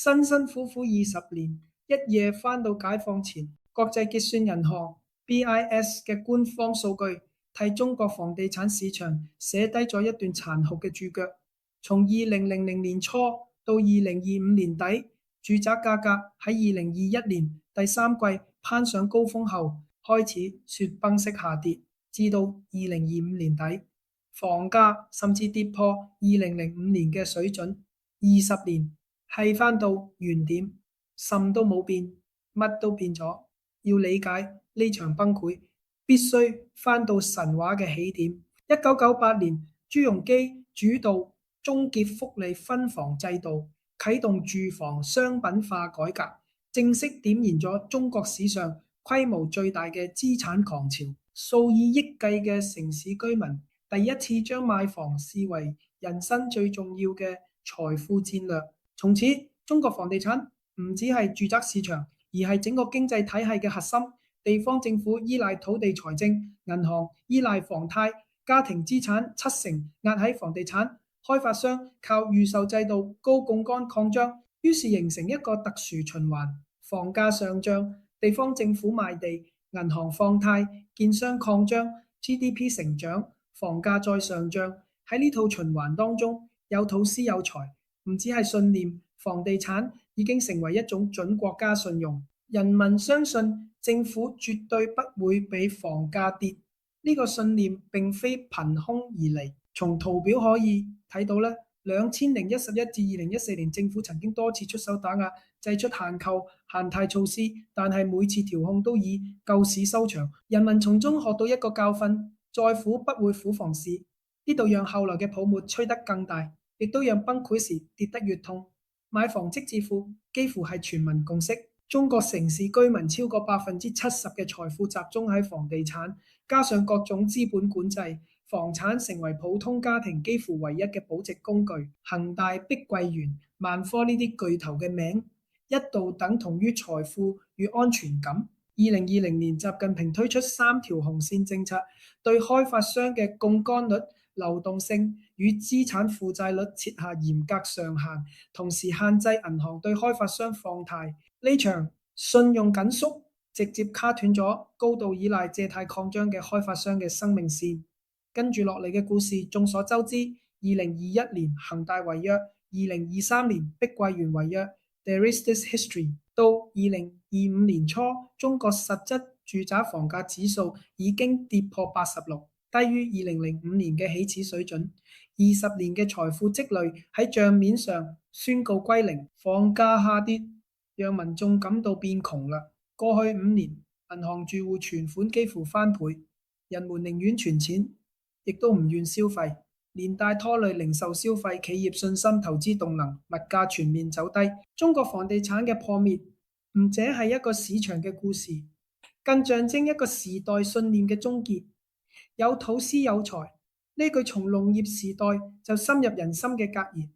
辛辛苦苦20年，一夜翻到解放前。國際結算銀行 BIS 嘅官方數據替中國房地產市場寫低咗一段殘酷嘅注腳。從2000年初到2025年底，住宅價格喺2021年第三季攀上高峰後，開始雪崩式下跌，至到2025年底，房價甚至跌破2005年嘅水準。20年係翻到原點，甚都冇變，乜都變咗。要理解呢場崩潰，必須翻到神話嘅起點。1998年，朱鎔基主導終結福利分房制度，啟動住房商品化改革，正式點燃咗中國史上規模最大嘅資產狂潮。數以億計嘅城市居民第一次將買房視為人生最重要嘅財富戰略。從此，中國房地產唔只係住宅市場，而係整個經濟體系嘅核心。地方政府依賴土地財政，銀行依賴房貸，家庭資產70%壓喺房地產，開發商靠預售制度高槓桿擴張，於是形成一個特殊循環：房價上漲，地方政府賣地，銀行放貸，建商擴張， GDP 成長，房價再上漲。喺呢套循環當中，有土斯有財，唔只係信念，房地產已經成為一種準國家信用。人民相信政府絕對不會俾房價跌，呢個信念並非憑空而嚟。從圖表可以睇到咧，2011至2014年政府曾經多次出手打壓，祭出限購、限貸措施，但係每次調控都以救市收場。人民從中學到一個教訓：再苦不會苦房市。呢度讓後來嘅泡沫吹得更大，亦都讓崩潰時跌得越痛。買房即致富幾乎係全民共識。中國城市居民超過70%嘅財富集中喺房地產，加上各種資本管制，房產成為普通家庭幾乎唯一嘅保值工具。恒大、碧桂園、萬科呢啲巨頭嘅名一度等同於財富與安全感。2020年，習近平推出3條紅線政策，對開發商嘅槓桿率、流動性與資產負債率設下嚴格上限，同時限制銀行對開發商放貸。呢場信用緊縮直接卡斷咗高度依賴借貸擴張嘅開發商嘅生命線。跟住落嚟嘅故事眾所周知，2021年恒大違約，2023年碧桂園違約 ，There is this history。到2025年初，中國實質住宅房價指數已經跌破86，低於2005年嘅起始水準。20年嘅財富積累喺賬面上宣告歸零，房價下跌，讓民眾感到變窮啦。過去5年，銀行住戶存款幾乎翻倍，人們寧願存錢，亦都唔願消費，連帶拖累零售消費、企業信心、投資動能，物價全面走低。中國房地產嘅破滅，唔只係一個市場嘅故事，更象徵一個時代信念嘅終結。有土斯有財，呢句從農業時代就深入人心嘅格言，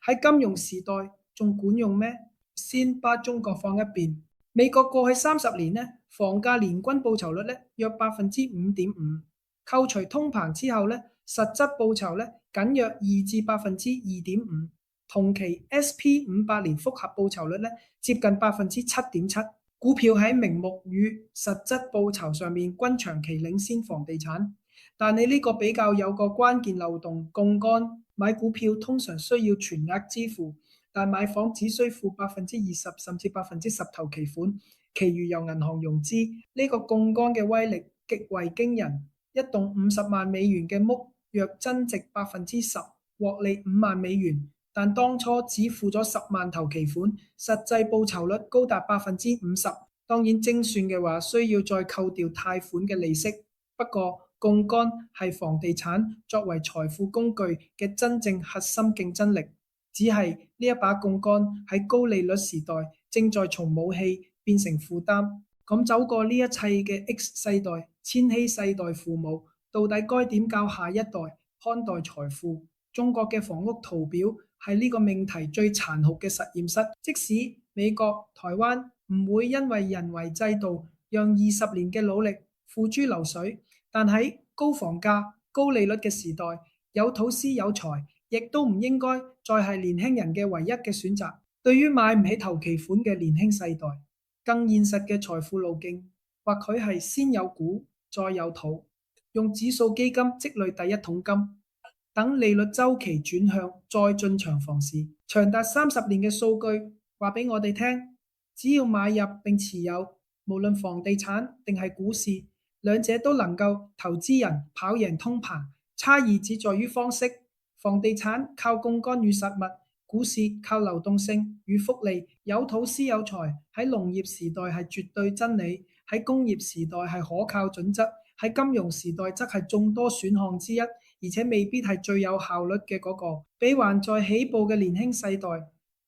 喺金融時代仲管用咩？先把中國放一邊。美國過去30年呢，房價年均報酬率呢約5.5%，扣除通膨之後呢，實質報酬呢僅約2至2.5%。同期 SP500年複合報酬率呢接近7.7%。股票喺名目與實質報酬上面均長期領先房地產，但係呢個比較有個關鍵漏洞：槓桿。買股票通常需要全額支付，但買房只需付20%甚至10%頭期款，其餘由銀行融資。呢個槓桿嘅威力極為驚人。一棟50萬美元嘅屋，若增值10%，獲利5萬美元，但當初只付咗10萬頭期款，實際報酬率高達50%。當然精算嘅話，需要再扣掉貸款嘅利息。不過槓桿係房地產作為財富工具嘅真正核心競爭力。只係呢一把槓桿喺高利率時代正在從武器變成負擔。咁走過呢一切嘅 X 世代、千禧世代父母，到底該點教下一代看待財富？中國嘅房屋圖表係呢個命題最殘酷嘅實驗室。即使美國、台灣唔會因為人為制度讓20年嘅努力付諸流水，但喺高房價、高利率嘅時代，有土斯有財亦都唔應該再係年輕人嘅唯一嘅選擇。對於買唔起頭期款嘅年輕世代，更現實嘅財富路徑，或許係先有股再有土，用指數基金積累第一桶金，等利率周期轉向再進場房市。長達30年嘅數據話俾我哋聽，只要買入並持有，無論房地產定係股市，兩者都能夠投資人跑贏通膨，差異只在於方式。房地產靠槓桿與實物，股市靠流動性與複利。有土斯有財喺農業時代係絕對真理，喺工業時代係可靠準則，喺金融時代則係眾多選項之一，而且未必係最有效率嘅嗰個。俾還在起步嘅年輕世代，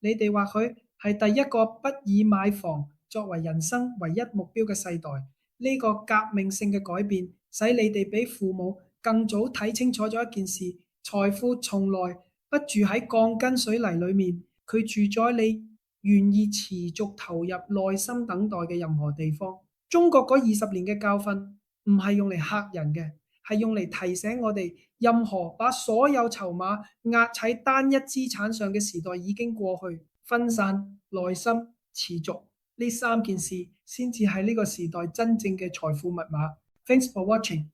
你哋或許係第一個不以買房作為人生唯一目標嘅世代。呢個革命性嘅改變，使你哋比父母更早睇清楚咗一件事：財富從來不住喺鋼筋水泥裏面，佢住在你願意持續投入耐心等待嘅任何地方。中國嗰20年嘅教訓唔係用嚟嚇人嘅，係用嚟提醒我哋，任何把所有籌碼壓喺單一資產上嘅時代已經過去。分散、耐心、持續呢3件事先至係呢個時代真正嘅財富密碼。Thanks for watching.